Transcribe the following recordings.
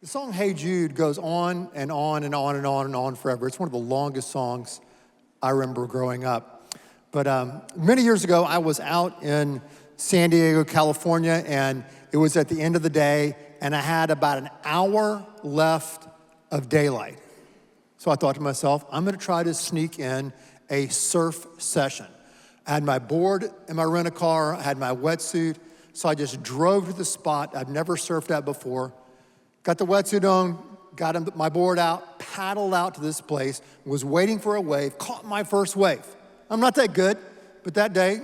The song Hey Jude goes on and on and on and on and on forever. It's one of the longest songs I remember growing up. But many years ago, I was out in San Diego, California, and it was at the end of the day, and I had about an hour left of daylight. So I thought to myself, I'm gonna try to sneak in a surf session. I had my board in my rent-a-car, I had my wetsuit, so I just drove to the spot I've never surfed at before, got the wetsuit on, got my board out, paddled out to this place, was waiting for a wave, caught my first wave. I'm not that good, but that day,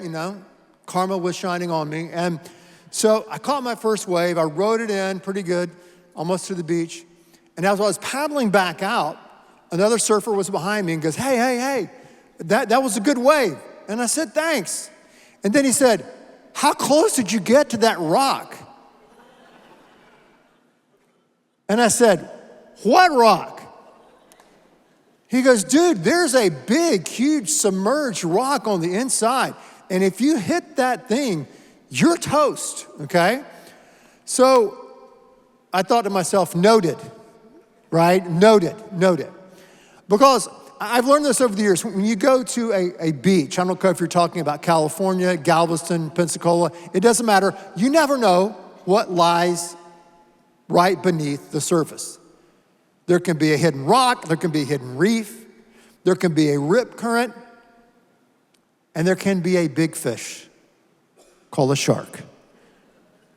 karma was shining on me. And so I caught my first wave, I rode it in pretty good, almost to the beach. And as I was paddling back out, another surfer was behind me and goes, hey, that was a good wave. And I said, thanks. And then he said, how close did you get to that rock? And I said, what rock? He goes, dude, there's a big, huge submerged rock on the inside. And if you hit that thing, you're toast, okay? So I thought to myself, noted, right? Noted. Because I've learned this over the years. When you go to a beach, I don't care if you're talking about California, Galveston, Pensacola, it doesn't matter. You never know what lies right beneath the surface. There can be a hidden rock, there can be a hidden reef, there can be a rip current, and there can be a big fish called a shark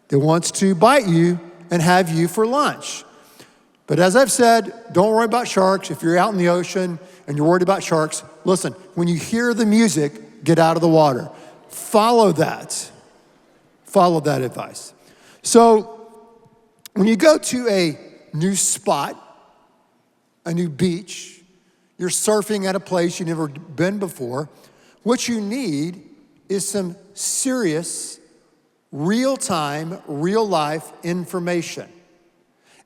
that wants to bite you and have you for lunch. But as I've said, don't worry about sharks. If you're out in the ocean and you're worried about sharks, listen, when you hear the music, get out of the water. Follow that advice. So when you go to a new spot, a new beach, you're surfing at a place you've never been before, what you need is some serious, real-time, real-life information.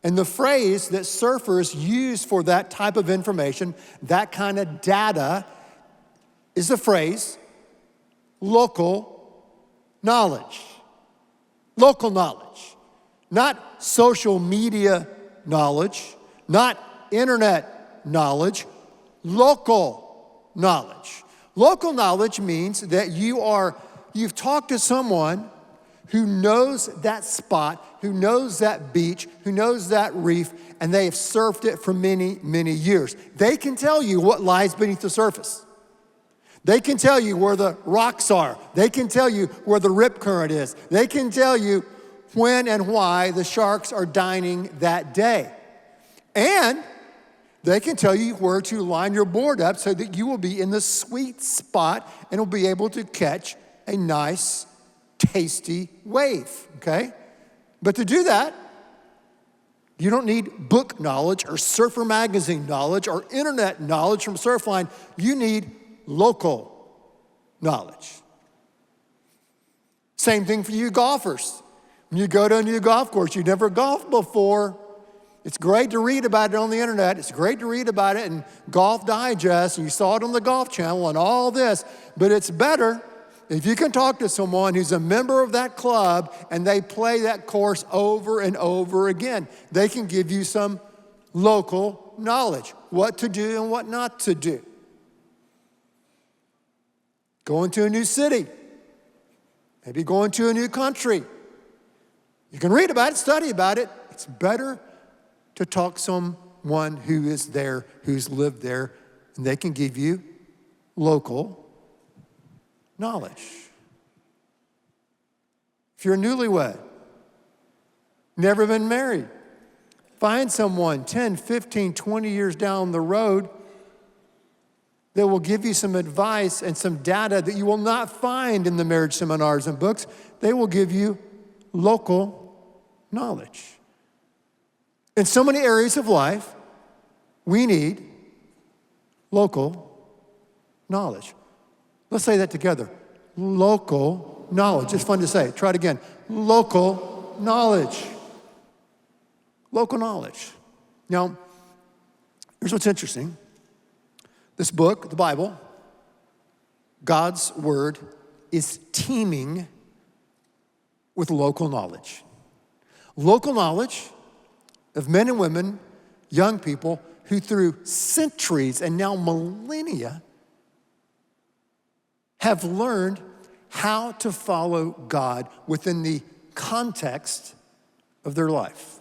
And the phrase that surfers use for that type of information, that kind of data, is the phrase local knowledge. Local knowledge. Not social media knowledge, not internet knowledge, local knowledge. Local knowledge means that you've talked to someone who knows that spot, who knows that beach, who knows that reef, and they have surfed it for many, many years. They can tell you what lies beneath the surface. They can tell you where the rocks are. They can tell you where the rip current is. They can tell you when and why the sharks are dining that day. And they can tell you where to line your board up so that you will be in the sweet spot and will be able to catch a nice, tasty wave, okay? But to do that, you don't need book knowledge or surfer magazine knowledge or internet knowledge from Surfline. You need local knowledge. Same thing for you golfers. When you go to a new golf course, you've never golfed before, it's great to read about it on the internet. It's great to read about it in Golf Digest, and you saw it on the Golf Channel and all this, but it's better if you can talk to someone who's a member of that club and they play that course over and over again. They can give you some local knowledge, what to do and what not to do. Going to a new city, maybe going to a new country. You can read about it, study about it. It's better to talk to someone who is there, who's lived there, and they can give you local knowledge. If you're a newlywed, never been married, find someone 10, 15, 20 years down the road that will give you some advice and some data that you will not find in the marriage seminars and books. They will give you local knowledge. In so many areas of life, we need local knowledge. Let's say that together. Local knowledge. It's fun to say. Try it again. Local knowledge. Local knowledge. Now, here's what's interesting. This book, the Bible, God's Word, is teeming with local knowledge. Local knowledge of men and women, young people, who through centuries and now millennia have learned how to follow God within the context of their life.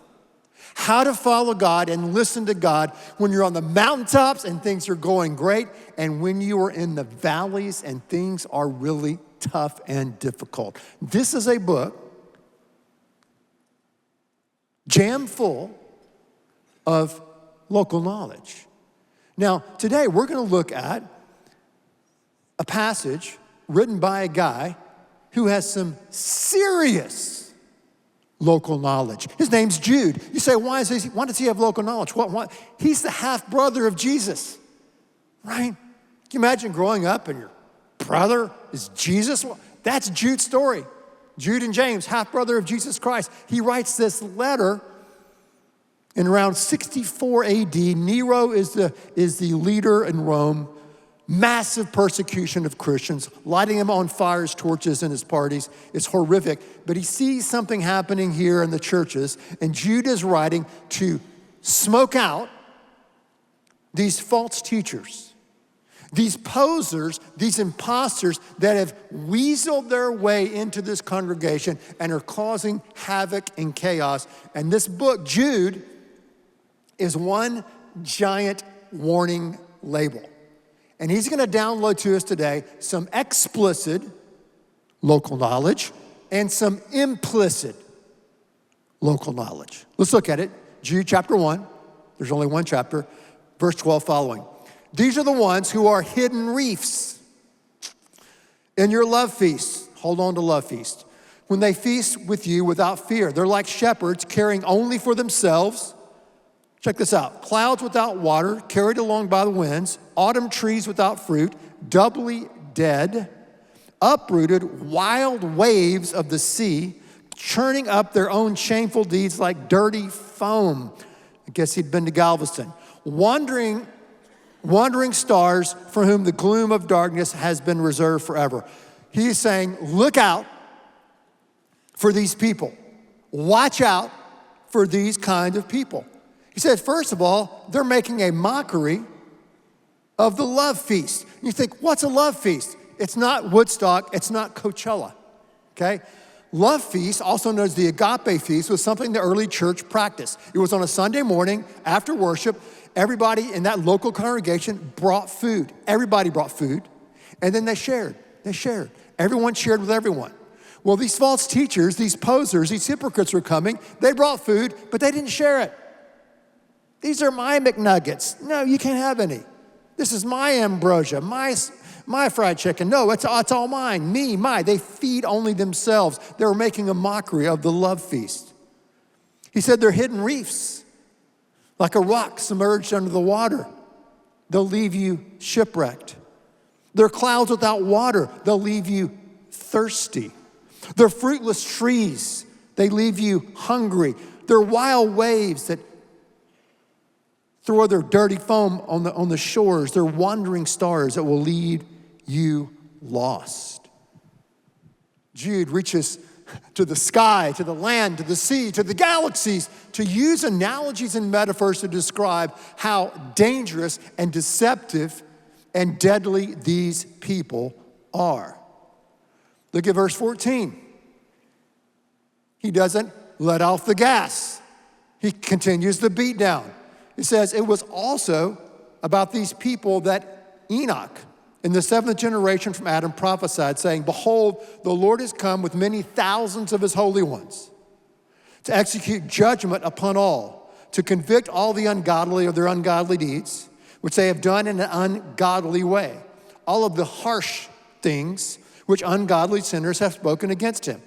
How to follow God and listen to God when you're on the mountaintops and things are going great, and when you are in the valleys and things are really tough and difficult. This is a book jam full of local knowledge. Now, today we're going to look at a passage written by a guy who has some serious local knowledge. His name's Jude. You say, why does he have local knowledge? What? He's the half-brother of Jesus, right? Can you imagine growing up and your brother is Jesus? Well, that's Jude's story. Jude and James, half-brother of Jesus Christ. He writes this letter in around 64 AD. Nero is the leader in Rome. Massive persecution of Christians, lighting them on fires, torches in his parties. It's horrific. But he sees something happening here in the churches, and Jude is writing to smoke out these false teachers, these posers, these imposters that have weaseled their way into this congregation and are causing havoc and chaos. And this book, Jude, is one giant warning label. And he's going to download to us today some explicit local knowledge and some implicit local knowledge. Let's look at it. Jude chapter 1, there's only one chapter, verse 12 following. These are the ones who are hidden reefs in your love feasts. Hold on to love feast. When they feast with you without fear, they're like shepherds caring only for themselves. Check this out. Clouds without water, carried along by the winds, autumn trees without fruit, doubly dead, uprooted, wild waves of the sea, churning up their own shameful deeds like dirty foam. I guess he'd been to Galveston. Wandering stars for whom the gloom of darkness has been reserved forever. He's saying, look out for these people. Watch out for these kind of people. He said, first of all, they're making a mockery of the love feast. You think, what's a love feast? It's not Woodstock, it's not Coachella, okay? Love feast, also known as the agape feast, was something the early church practiced. It was on a Sunday morning after worship. Everybody in that local congregation brought food. Everybody brought food, and then they shared. Everyone shared with everyone. Well, these false teachers, these posers, these hypocrites were coming. They brought food, but they didn't share it. These are my McNuggets. No, you can't have any. This is my ambrosia, my fried chicken. No, it's all mine, me, my. They feed only themselves. They were making a mockery of the love feast. He said they're hidden reefs, like a rock submerged under the water. They'll leave you shipwrecked. They're clouds without water. They'll leave you thirsty. They're fruitless trees. They leave you hungry. They're wild waves that throw their dirty foam on the shores. They're wandering stars that will lead you lost. Jude reaches to the sky, to the land, to the sea, to the galaxies, to use analogies and metaphors to describe how dangerous and deceptive and deadly these people are. Look at verse 14. He doesn't let off the gas. He continues the beat down. It says, it was also about these people that Enoch, in the seventh generation from Adam, prophesied, saying, behold, the Lord has come with many thousands of his holy ones to execute judgment upon all, to convict all the ungodly of their ungodly deeds, which they have done in an ungodly way, all of the harsh things which ungodly sinners have spoken against him.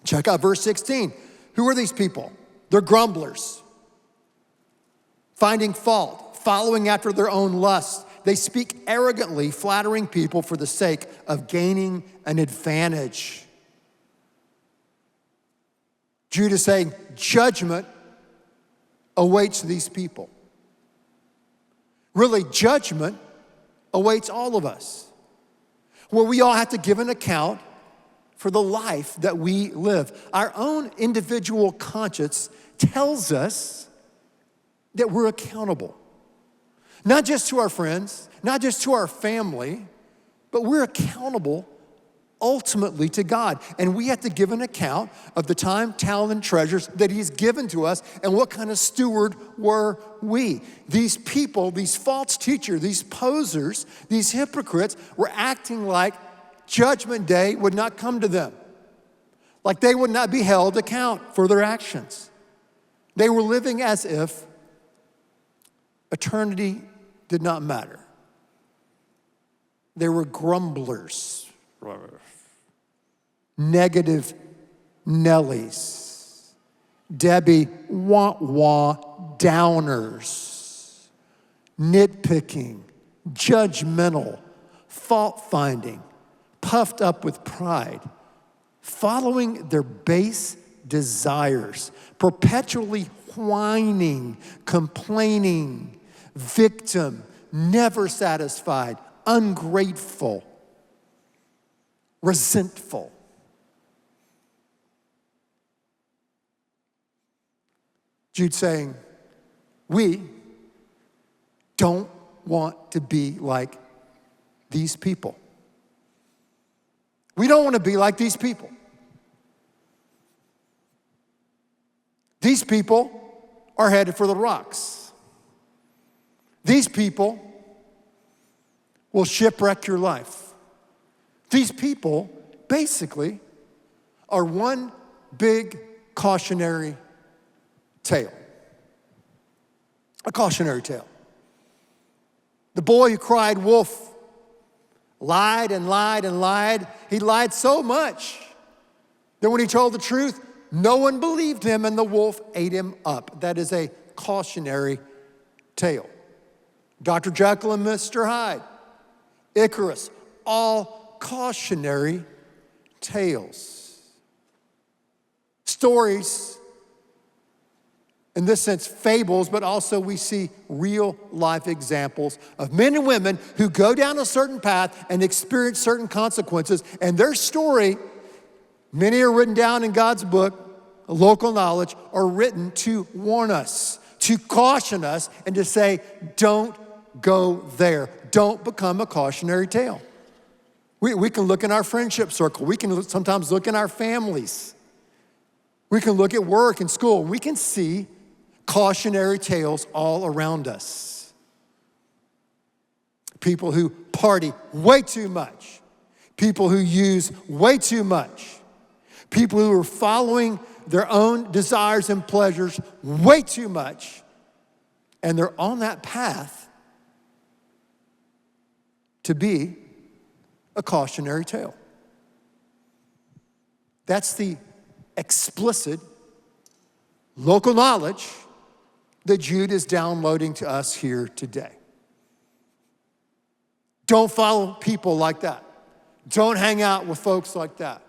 Check out verse 16. Who are these people? They're grumblers, finding fault, following after their own lust. They speak arrogantly, flattering people for the sake of gaining an advantage. Jude is saying judgment awaits these people. Really, judgment awaits all of us, where we all have to give an account for the life that we live. Our own individual conscience tells us that we're accountable. Not just to our friends, not just to our family, but we're accountable ultimately to God. And we have to give an account of the time, talent, and treasures that He's given to us, and what kind of steward were we. These people, these false teachers, these posers, these hypocrites were acting like Judgment Day would not come to them, like they would not be held account for their actions. They were living as if eternity did not matter. They were grumblers, negative Nellies, Debbie wah-wah downers, nitpicking, judgmental, fault-finding, puffed up with pride, following their base desires, perpetually whining, complaining, victim, never satisfied, ungrateful, resentful. Jude saying, we don't want to be like these people. We don't want to be like these people. These people are headed for the rocks. These people will shipwreck your life. These people basically are one big cautionary tale. A cautionary tale. The boy who cried wolf lied and lied and lied. He lied so much that when he told the truth, no one believed him and the wolf ate him up. That is a cautionary tale. Dr. Jekyll and Mr. Hyde, Icarus, all cautionary tales. Stories, in this sense, fables, but also we see real life examples of men and women who go down a certain path and experience certain consequences. And their story, many are written down in God's book, local knowledge, are written to warn us, to caution us, and to say, don't go there. Don't become a cautionary tale. We can look in our friendship circle. We can sometimes look in our families. We can look at work and school. We can see cautionary tales all around us. People who party way too much. People who use way too much. People who are following their own desires and pleasures way too much. And they're on that path to be a cautionary tale. That's the explicit local knowledge that Jude is downloading to us here today. Don't follow people like that. Don't hang out with folks like that.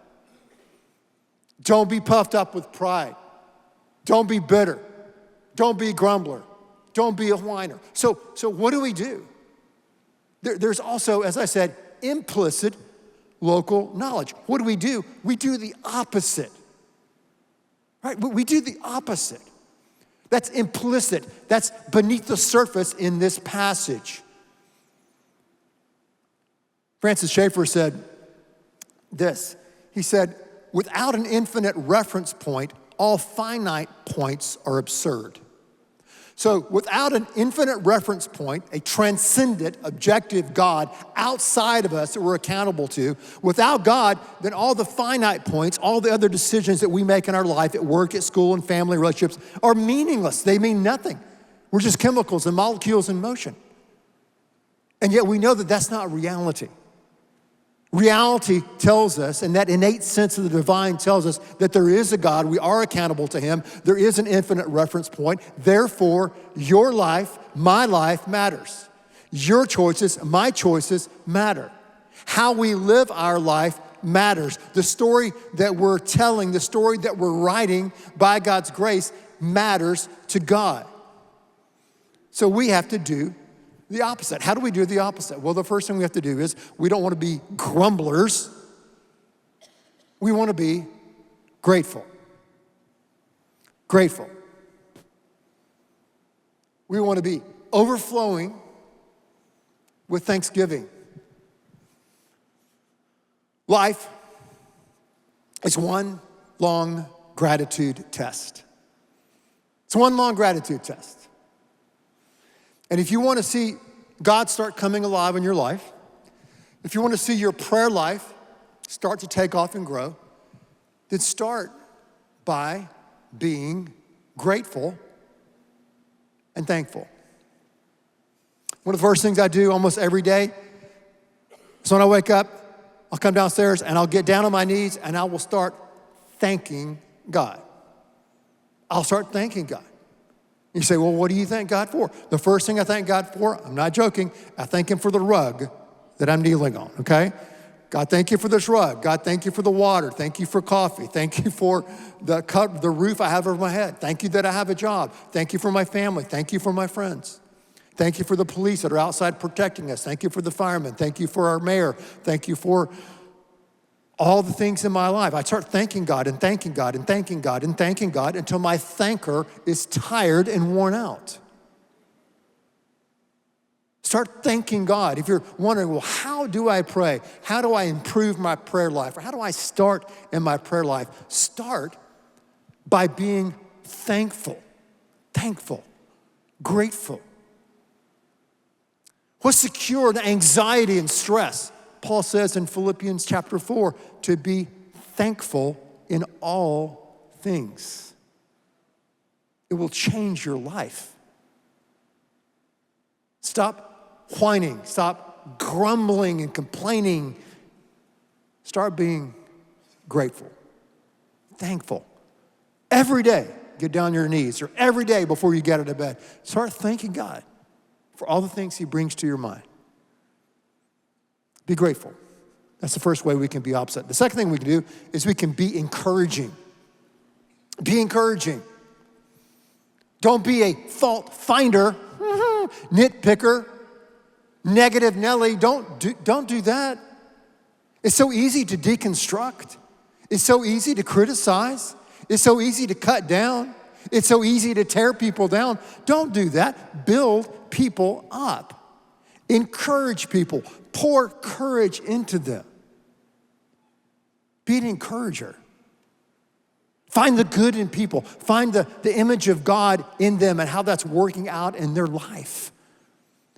Don't be puffed up with pride. Don't be bitter. Don't be a grumbler. Don't be a whiner. So what do we do? There's also, as I said, implicit local knowledge. What do? We do the opposite. Right? We do the opposite. That's implicit. That's beneath the surface in this passage. Francis Schaeffer said this. He said, without an infinite reference point, all finite points are absurd. So without an infinite reference point, a transcendent, objective God outside of us that we're accountable to, without God, then all the finite points, all the other decisions that we make in our life at work, at school, and family relationships are meaningless. They mean nothing. We're just chemicals and molecules in motion. And yet we know that that's not reality. Reality tells us, and that innate sense of the divine tells us that there is a God. We are accountable to Him. There is an infinite reference point. Therefore, your life, my life matters. Your choices, my choices matter. How we live our life matters. The story that we're telling, the story that we're writing by God's grace matters to God. So we have to do the opposite. How do we do the opposite? Well, the first thing we have to do is we don't want to be grumblers. We want to be grateful. Grateful. We want to be overflowing with thanksgiving. Life is one long gratitude test. It's one long gratitude test. And if you want to see God start coming alive in your life, if you want to see your prayer life start to take off and grow, then start by being grateful and thankful. One of the first things I do almost every day is when I wake up, I'll come downstairs and I'll get down on my knees and I will start thanking God. I'll start thanking God. You say, well, what do you thank God for? The first thing I thank God for, I'm not joking, I thank him for the rug that I'm kneeling on, okay? God, thank you for this rug. God, thank you for the water. Thank you for coffee. Thank you for the roof I have over my head. Thank you that I have a job. Thank you for my family. Thank you for my friends. Thank you for the police that are outside protecting us. Thank you for the firemen. Thank you for our mayor. Thank you for all the things in my life. I start thanking God and thanking God and thanking God and thanking God until my thanker is tired and worn out. Start thanking God. If you're wondering, well, how do I pray? How do I improve my prayer life? Or how do I start in my prayer life? Start by being thankful, grateful. What's the cure to anxiety and stress? Paul says in Philippians chapter 4, to be thankful in all things. It will change your life. Stop whining, stop grumbling and complaining. Start being grateful, thankful. Every day, get down on your knees, or every day before you get out of bed, start thanking God for all the things he brings to your mind. Be grateful. That's the first way we can be opposite. The second thing we can do is we can be encouraging. Be encouraging. Don't be a fault finder, nitpicker, negative Nelly. Don't do that. It's so easy to deconstruct. It's so easy to criticize. It's so easy to cut down. It's so easy to tear people down. Don't do that. Build people up. Encourage people. Pour courage into them. Be an encourager. Find the good in people. Find the image of God in them and how that's working out in their life.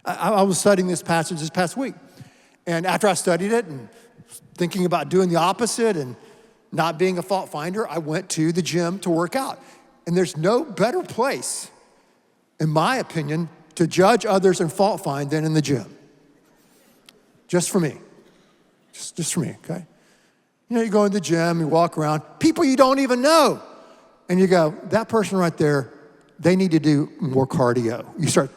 I was studying this passage this past week. And after I studied it and thinking about doing the opposite and not being a fault finder, I went to the gym to work out. And there's no better place, in my opinion, to judge others and fault find than in the gym. Just for me. Just for me, okay? You know, you go in the gym, you walk around, people you don't even know. And you go, that person right there, they need to do more cardio. You start,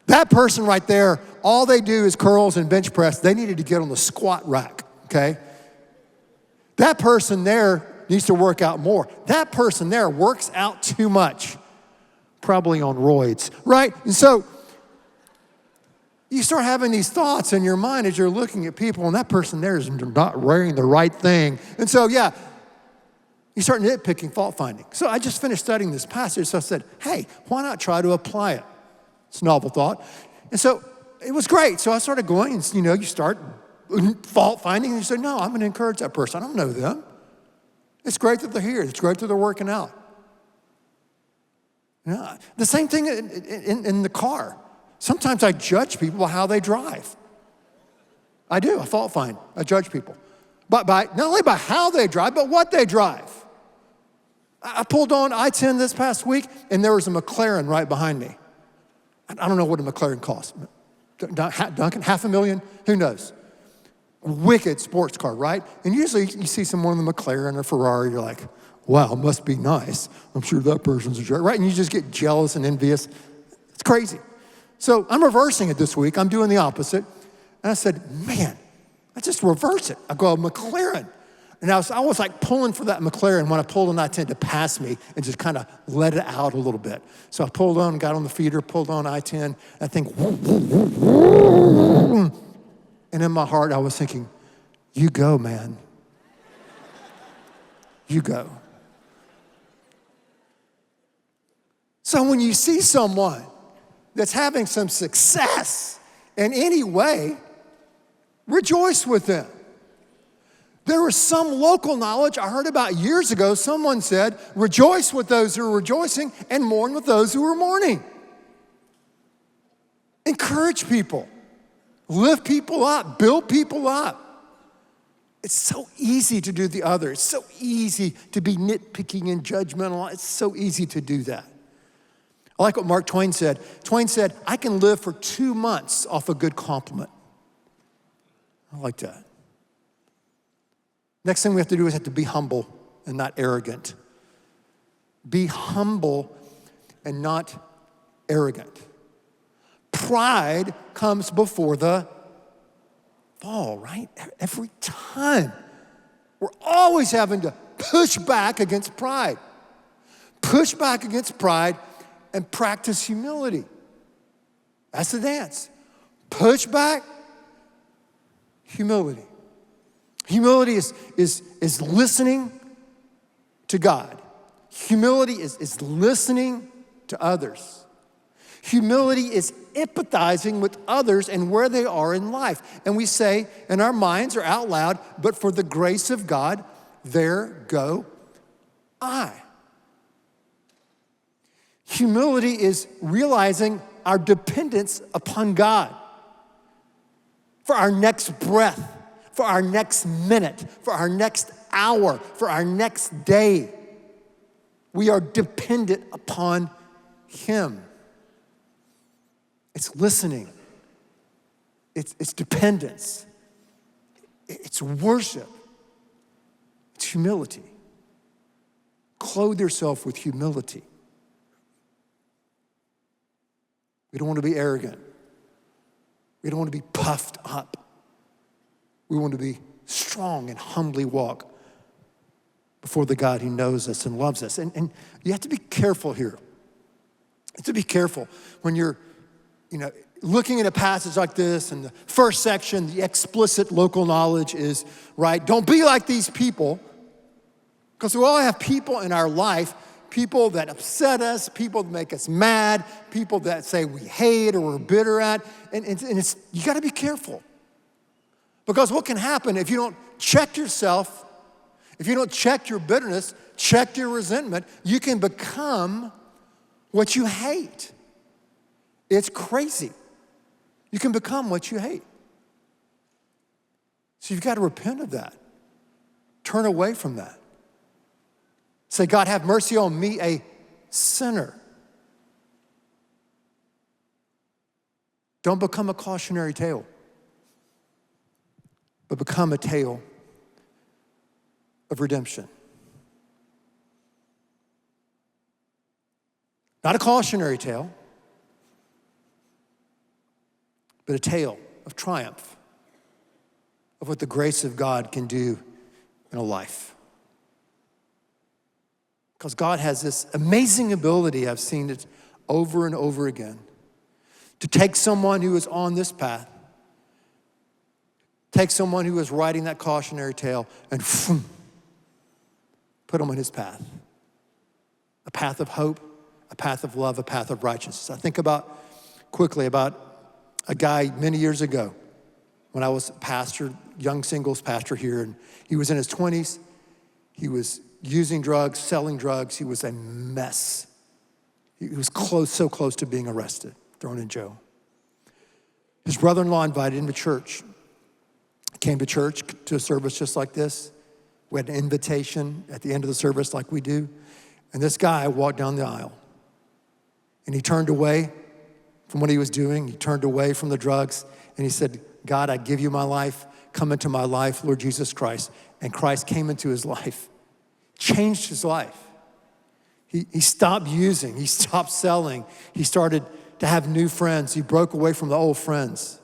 that person right there, all they do is curls and bench press. They needed to get on the squat rack, okay? That person there needs to work out more. That person there works out too much, probably on roids, right? And so you start having these thoughts in your mind as you're looking at people, and that person there is not wearing the right thing. And so, yeah, you start nitpicking, fault finding. So I just finished studying this passage, so I said, hey, why not try to apply it? It's a novel thought. And so it was great. So I started going, and you start fault finding, and you say, no, I'm going to encourage that person. I don't know them. It's great that they're here. It's great that they're working out. Yeah. The same thing in the car. Sometimes I judge people by how they drive. I do. I fault find. I judge people. But not only by how they drive, but what they drive. I pulled on I-10 this past week, and there was a McLaren right behind me. I don't know what a McLaren costs. Duncan, $500,000? Who knows? Wicked sports car, right? And usually you see someone in a McLaren or Ferrari, you're like, wow, must be nice. I'm sure that person's a jerk, right? And you just get jealous and envious. It's crazy. So I'm reversing it this week. I'm doing the opposite. And I said, man, let's just reverse it. I go, McLaren. And I was like pulling for that McLaren when I pulled on I-10 to pass me and just kind of let it out a little bit. So I pulled on, got on the feeder, pulled on I-10. And I think, and in my heart, I was thinking, you go, man. You go. So when you see someone that's having some success in any way, rejoice with them. There was some local knowledge I heard about years ago. Someone said, rejoice with those who are rejoicing and mourn with those who are mourning. Encourage people. Lift people up. Build people up. It's so easy to do the other. It's so easy to be nitpicking and judgmental. It's so easy to do that. I like what Mark Twain said. Twain said, I can live for 2 months off a good compliment. I like that. Next thing we have to do is have to be humble and not arrogant. Be humble and not arrogant. Pride comes before the fall, right? Every time. We're always having to push back against pride. Push back against pride and practice humility. That's the dance. Push back, humility. Humility is listening to God. Humility is listening to others. Humility is empathizing with others and where they are in life. And we say in our minds or out loud, but for the grace of God, there go I. Humility is realizing our dependence upon God for our next breath, for our next minute, for our next hour, for our next day. We are dependent upon Him. It's listening. It's dependence. It's worship. It's humility. Clothe yourself with humility. We don't want to be arrogant. We don't want to be puffed up. We want to be strong and humbly walk before the God who knows us and loves us. And you have to be careful here. You have to be careful when you're, looking at a passage like this, and the first section, the explicit local knowledge is, right, don't be like these people, because we all have people in our life, people that upset us, people that make us mad, people that say we hate or we're bitter at, and it's you got to be careful. Because what can happen if you don't check yourself, if you don't check your bitterness, check your resentment, you can become what you hate. It's crazy. You can become what you hate. So you've got to repent of that. Turn away from that. Say, God, have mercy on me, a sinner. Don't become a cautionary tale, but become a tale of redemption. Not a cautionary tale, but a tale of triumph, of what the grace of God can do in a life. Because God has this amazing ability, I've seen it over and over again, to take someone who is on this path, take someone who is writing that cautionary tale, and put them on his path. A path of hope, a path of love, a path of righteousness. I think quickly about a guy many years ago when I was pastor, young singles pastor here, and he was in his 20s. He was using drugs, selling drugs. He was a mess. He was so close to being arrested, thrown in jail. His brother-in-law invited him to church. He came to church, to a service just like this. We had an invitation at the end of the service like we do. And this guy walked down the aisle. And he turned away from what he was doing. He turned away from the drugs. And he said, God, I give you my life. Come into my life, Lord Jesus Christ. And Christ came into his life, changed his life. He stopped using. He stopped selling. He started to have new friends. He broke away from the old friends.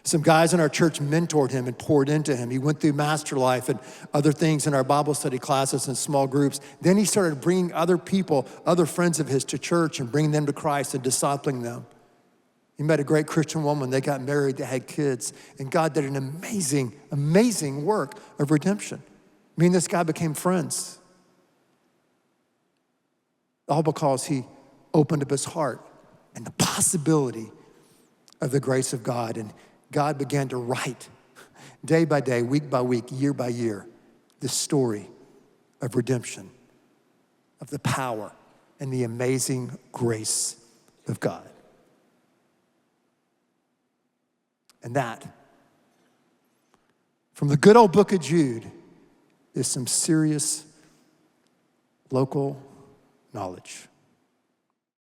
Some guys in our church mentored him and poured into him. He went through Master Life and other things in our Bible study classes and small groups. Then he started bringing other people, other friends of his to church and bringing them to Christ and discipling them. He met a great Christian woman. They got married. They had kids. And God did an amazing, amazing work of redemption. Me and this guy became friends. All because he opened up his heart and the possibility of the grace of God. And God began to write day by day, week by week, year by year, this story of redemption, of the power and the amazing grace of God. And that, from the good old book of Jude, is some serious local knowledge.